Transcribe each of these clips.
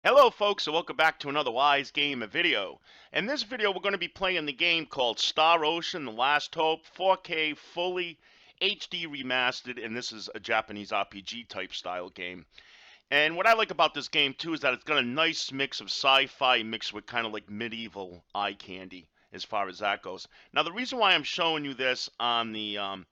Hello folks and welcome back to another Wise Game video. In this video we're going to be playing the game called Star Ocean: The Last Hope, 4K fully HD remastered, and this is a Japanese RPG type style game. And what I like about this game too is that it's got a nice mix of sci-fi mixed with kind of like medieval eye candy as far as that goes. Now the reason why I'm showing you this on the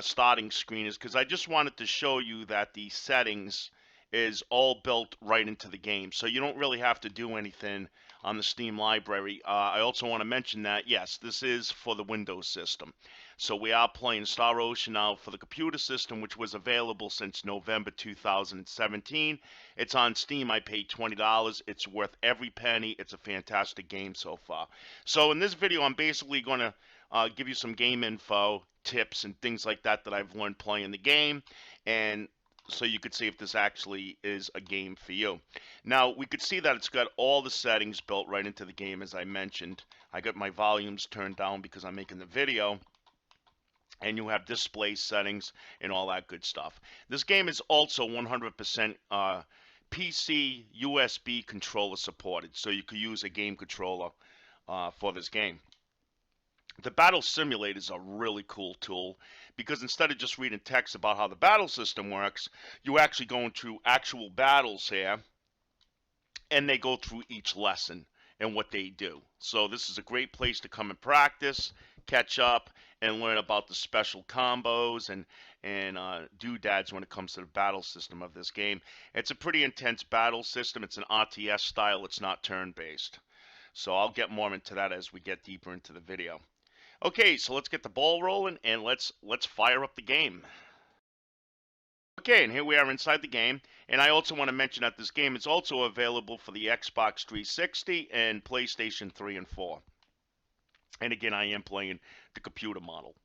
starting screen is because I just wanted to show you that the settings is all built right into the game, so you don't really have to do anything on the Steam library. I also want to mention that, yes, this is for the Windows system. So we are playing Star Ocean now for the computer system, which was available since November 2017. It's on Steam. I paid $20. It's worth every penny. It's a fantastic game so far. So in this video, I'm basically going to give you some game info, tips, and things like that that I've learned playing the game, and so you could see if this actually is a game for you. Now, we could see that it's got all the settings built right into the game, as I mentioned. I got my volumes turned down because I'm making the video, and you have display settings and all that good stuff. This game is also 100% PC USB controller supported, so you could use a game controller for this game. The battle simulator is a really cool tool because instead of just reading text about how the battle system works, you actually go through actual battles here, and they go through each lesson and what they do. So this is a great place to come and practice, catch up, and learn about the special combos and doodads when it comes to the battle system of this game. It's a pretty intense battle system. It's an RTS style. It's not turn-based. So I'll get more into that as we get deeper into the video. Okay, so let's get the ball rolling and let's fire up the game. Okay, and here we are inside the game, and I also want to mention that this game is also available for the Xbox 360 and PlayStation 3 and 4. And again, I am playing the computer model.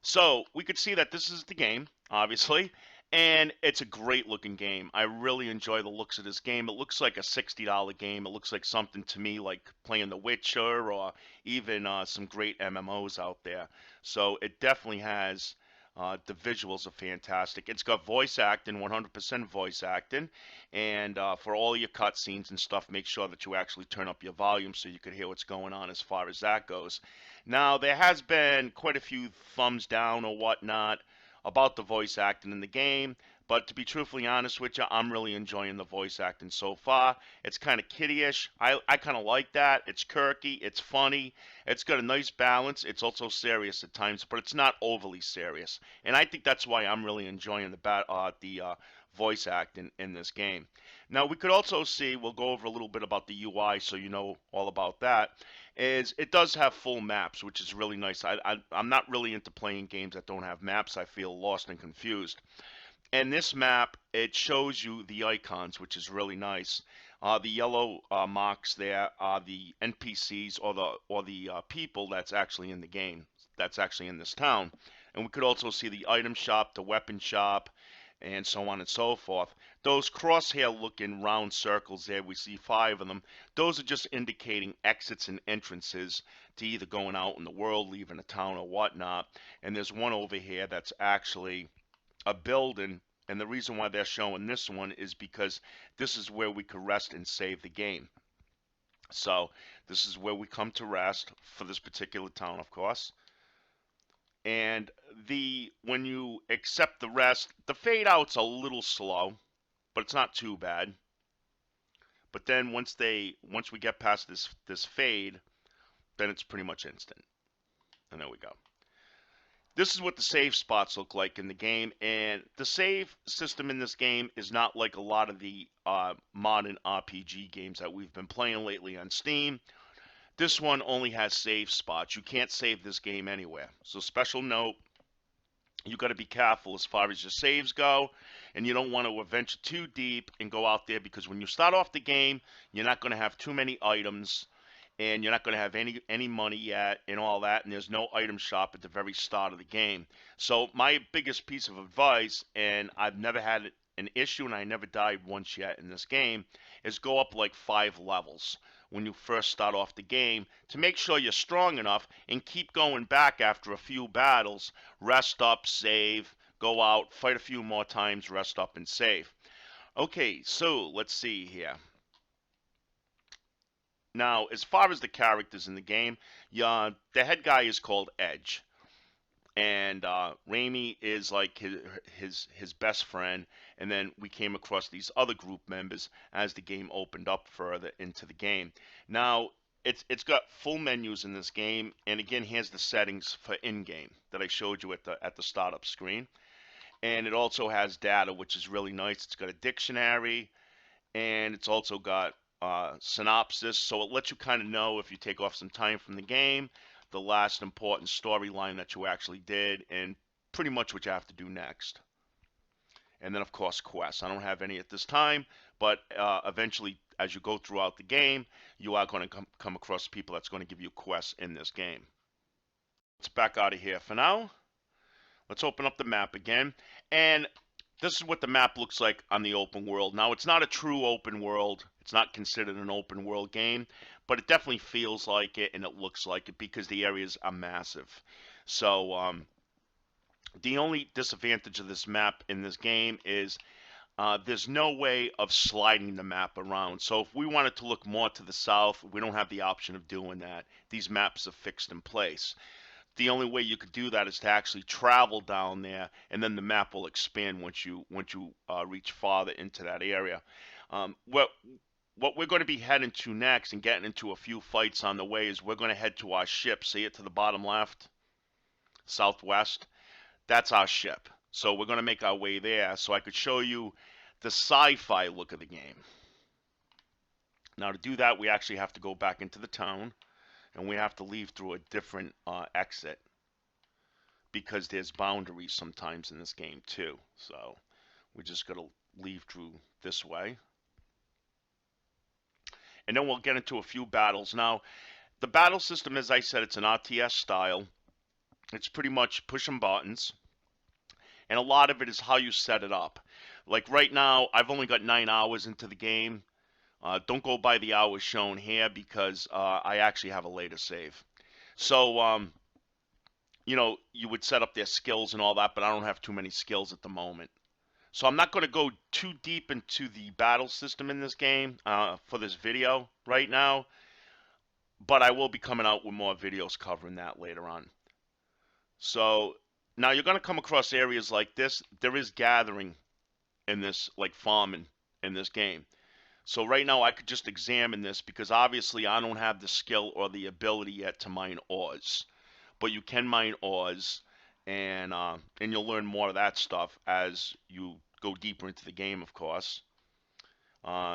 So we could see that this is the game, obviously, and it's a great looking game. I really enjoy the looks of this game. It looks like a $60 game. It looks like something to me like playing The Witcher or even some great MMOs out there. So it definitely has, the visuals are fantastic. It's got voice acting, 100% voice acting, and for all your cutscenes and stuff, make sure that you actually turn up your volume so you can hear what's going on as far as that goes. Now, there has been quite a few thumbs down or whatnot about the voice acting in the game, but to be truthfully honest with you, I'm really enjoying the voice acting so far. It's kind of kiddie-ish. I kind of like that. It's quirky, it's funny, it's got a nice balance. It's also serious at times, but it's not overly serious, and I think that's why I'm really enjoying the voice acting in this game. Now, we could also see, we'll go over a little bit about the UI so you know all about that, is it does have full maps, which is really nice. I'm not really into playing games that don't have maps. I feel lost and confused. And this map, it shows you the icons, which is really nice. The yellow marks there are the NPCs or the people that's actually in the game, that's actually in this town. And we could also see the item shop, the weapon shop, and so on and so forth. Those crosshair looking round circles there, we see 5 of them. Those are just indicating exits and entrances to either going out in the world, leaving a town, or whatnot. And there's one over here that's actually a building, and the reason why they're showing this one is because this is where we could rest and save the game. So this is where we come to rest for this particular town, of course. And when you accept the rest, the fade out's a little slow, but it's not too bad. But then once we get past this fade, then it's pretty much instant. And there we go. This is what the save spots look like in the game, and the save system in this game is not like a lot of the modern RPG games that we've been playing lately on Steam. This one only has save spots. You can't save this game anywhere. So special note, you got to be careful as far as your saves go, and you don't want to venture too deep and go out there, because when you start off the game, you're not going to have too many items, and you're not going to have any money yet and all that, and there's no item shop at the very start of the game. So my biggest piece of advice, and I've never had an issue and I never died once yet in this game, is go up like 5 levels when you first start off the game to make sure you're strong enough, and keep going back after a few battles, rest up, save, go out, fight a few more times, rest up and save. Okay, so let's see here. Now, as far as the characters in the game, the head guy is called Edge, and Raimi is like his best friend. And then we came across these other group members as the game opened up further into the game. Now, it's got full menus in this game, and again, here's the settings for in-game that I showed you at the startup screen. And it also has data, which is really nice. It's got a dictionary, and it's also got synopsis, so it lets you kind of know, if you take off some time from the game, the last important storyline that you actually did, and pretty much what you have to do next. And then, of course, quests. I don't have any at this time, but eventually, as you go throughout the game, you are going to come across people that's going to give you quests in this game. Let's back out of here for now. Let's open up the map again, and this is what the map looks like on the open world. Now, it's not a true open world. It's not considered an open world game, but it definitely feels like it, and it looks like it because the areas are massive. So the only disadvantage of this map in this game is there's no way of sliding the map around. So if we wanted to look more to the south, we don't have the option of doing that. These maps are fixed in place. The only way you could do that is to actually travel down there, and then the map will expand once you reach farther into that area. What we're going to be heading to next and getting into a few fights on the way is we're going to head to our ship. See it to the bottom left, southwest? That's our ship. So we're going to make our way there so I could show you the sci-fi look of the game. Now, to do that, we actually have to go back into the town, and we have to leave through a different exit because there's boundaries sometimes in this game too. So we just got to leave through this way, and then we'll get into a few battles. Now, the battle system, as I said, it's an RTS style. It's pretty much pushing buttons, and a lot of it is how you set it up. Like right now, I've only got 9 hours into the game. Don't go by the hours shown here because I actually have a later save. So, you would set up their skills and all that, but I don't have too many skills at the moment. So I'm not going to go too deep into the battle system in this game for this video right now, but I will be coming out with more videos covering that later on. So now you're going to come across areas like this. There is gathering in this, like farming in this game. So right now I could just examine this because obviously I don't have the skill or the ability yet to mine ores. But you can mine ores, and you'll learn more of that stuff as you go deeper into the game, of course.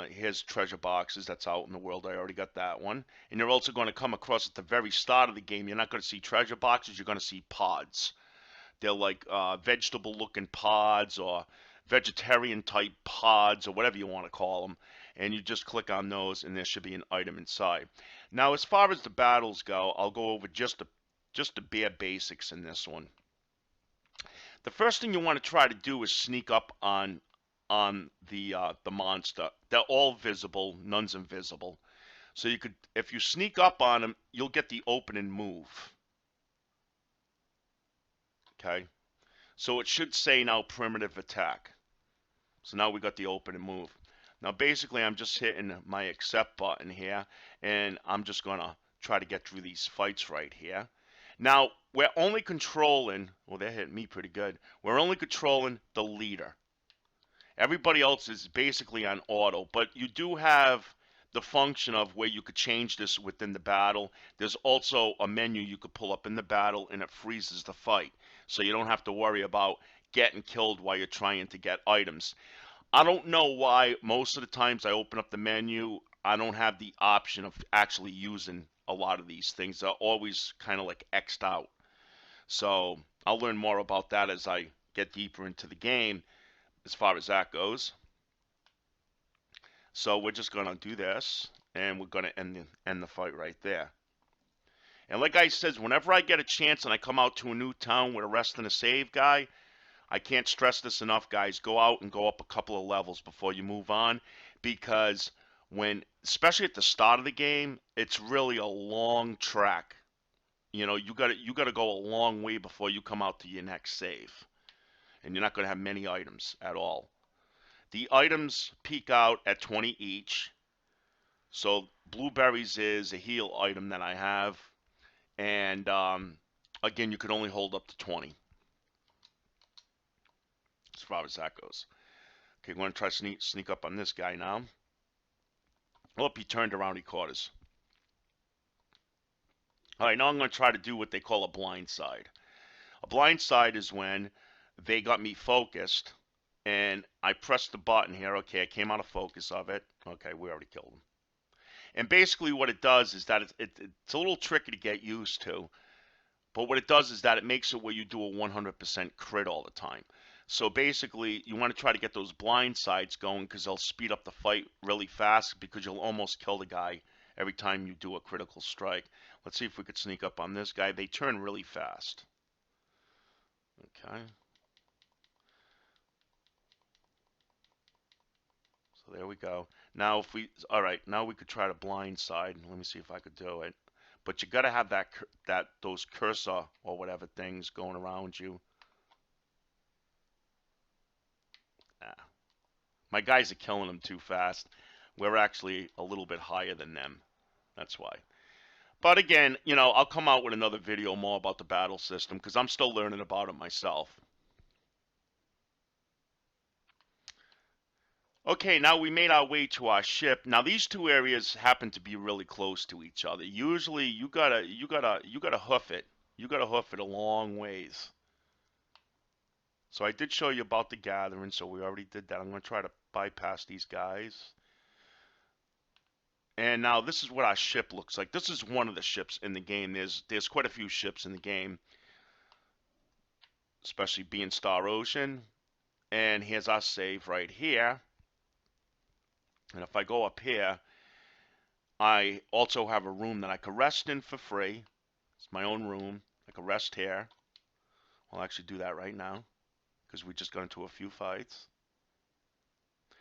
Here's treasure boxes that's out in the world. I already got that one. And you're also going to come across at the very start of the game, you're not going to see treasure boxes, you're going to see pods. They're like vegetable looking pods or vegetarian type pods or whatever you want to call them, and you just click on those and there should be an item inside. Now, as far as the battles go, I'll go over just the bare basics in this one. The first thing you want to try to do is sneak up on the monster. They're all visible, none's invisible. So you could, if you sneak up on them, you'll get the open and move. Okay, so it should say now primitive attack. So now we got the open and move. Now basically I'm just hitting my accept button here, and I'm just gonna try to get through these fights right here. Now we're only controlling, well, they're hitting me pretty good. We're only controlling the leader. Everybody else is basically on auto, but you do have the function of where you could change this within the battle. There's also a menu you could pull up in the battle, and it freezes the fight. So you don't have to worry about getting killed while you're trying to get items. I don't know why most of the times I open up the menu, I don't have the option of actually using a lot of these things. They're always kind of like X'd out. So I'll learn more about that as I get deeper into the game as far as that goes. So we're just going to do this, And we're going to end the fight right there. And like I said, whenever I get a chance and I come out to a new town with a rest and a save guy, I can't stress this enough, guys. Go out and go up a couple of levels before you move on, because especially at the start of the game, it's really a long track. You know, you got to go a long way before you come out to your next save, and you're not going to have many items at all. The items peak out at 20 each. So blueberries is a heal item that I have, and again, you can only hold up to 20 as far as that goes. Okay, we're going to try to sneak up on this guy now. Oh, he turned around, he caught us. All right, now I'm going to try to do what they call a blind side. A blind side is when they got me focused, and I pressed the button here. Okay, I came out of focus of it. Okay, we already killed him. And basically what it does is that it's a little tricky to get used to, but what it does is that it makes it where you do a 100% crit all the time. So basically, you want to try to get those blind sides going because they'll speed up the fight really fast because you'll almost kill the guy every time you do a critical strike. Let's see if we could sneak up on this guy. They turn really fast. Okay. So there we go. Now all right, now we could try to blind side. Let me see if I could do it. But you got to have those cursor or whatever things going around you. My guys are killing them too fast. We're actually a little bit higher than them. That's why. But again, you know, I'll come out with another video more about the battle system because I'm still learning about it myself. Okay, now we made our way to our ship. Now these two areas happen to be really close to each other. Usually you gotta hoof it. You gotta hoof it a long ways. So I did show you about the gathering, so we already did that. I'm going to try to bypass these guys. And now this is what our ship looks like. This is one of the ships in the game. There's quite a few ships in the game, especially being Star Ocean. And here's our save right here. And if I go up here, I also have a room that I can rest in for free. It's my own room. I can rest here. I'll actually do that right now because we just got into a few fights.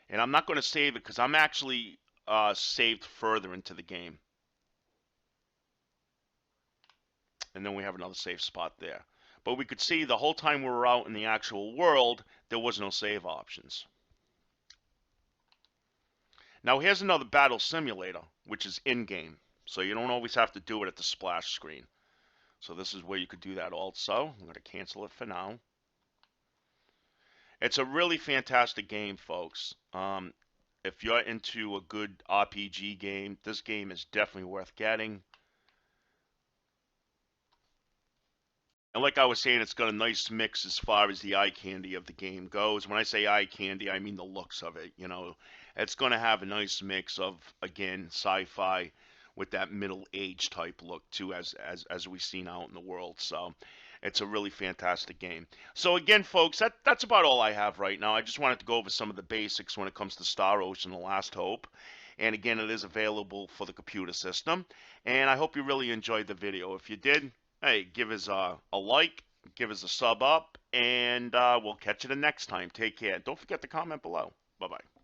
And I'm not going to save it because I'm actually saved further into the game. And then we have another safe spot there. But we could see the whole time we were out in the actual world, there was no save options. Now here's another battle simulator, which is in-game. So you don't always have to do it at the splash screen. So this is where you could do that also. I'm going to cancel it for now. It's a really fantastic game, folks. If you're into a good RPG game, this game is definitely worth getting. And like I was saying, it's got a nice mix as far as the eye candy of the game goes. When I say eye candy, I mean the looks of it. You know, it's going to have a nice mix of, again, sci-fi with that middle-age type look too, as we've seen out in the world. So it's a really fantastic game. So again, folks, that's about all I have right now. I just wanted to go over some of the basics when it comes to Star Ocean: The Last Hope. And again, it is available for the computer system. And I hope you really enjoyed the video. If you did, hey, give us a like, give us a sub up, and we'll catch you the next time. Take care. Don't forget to comment below. Bye-bye.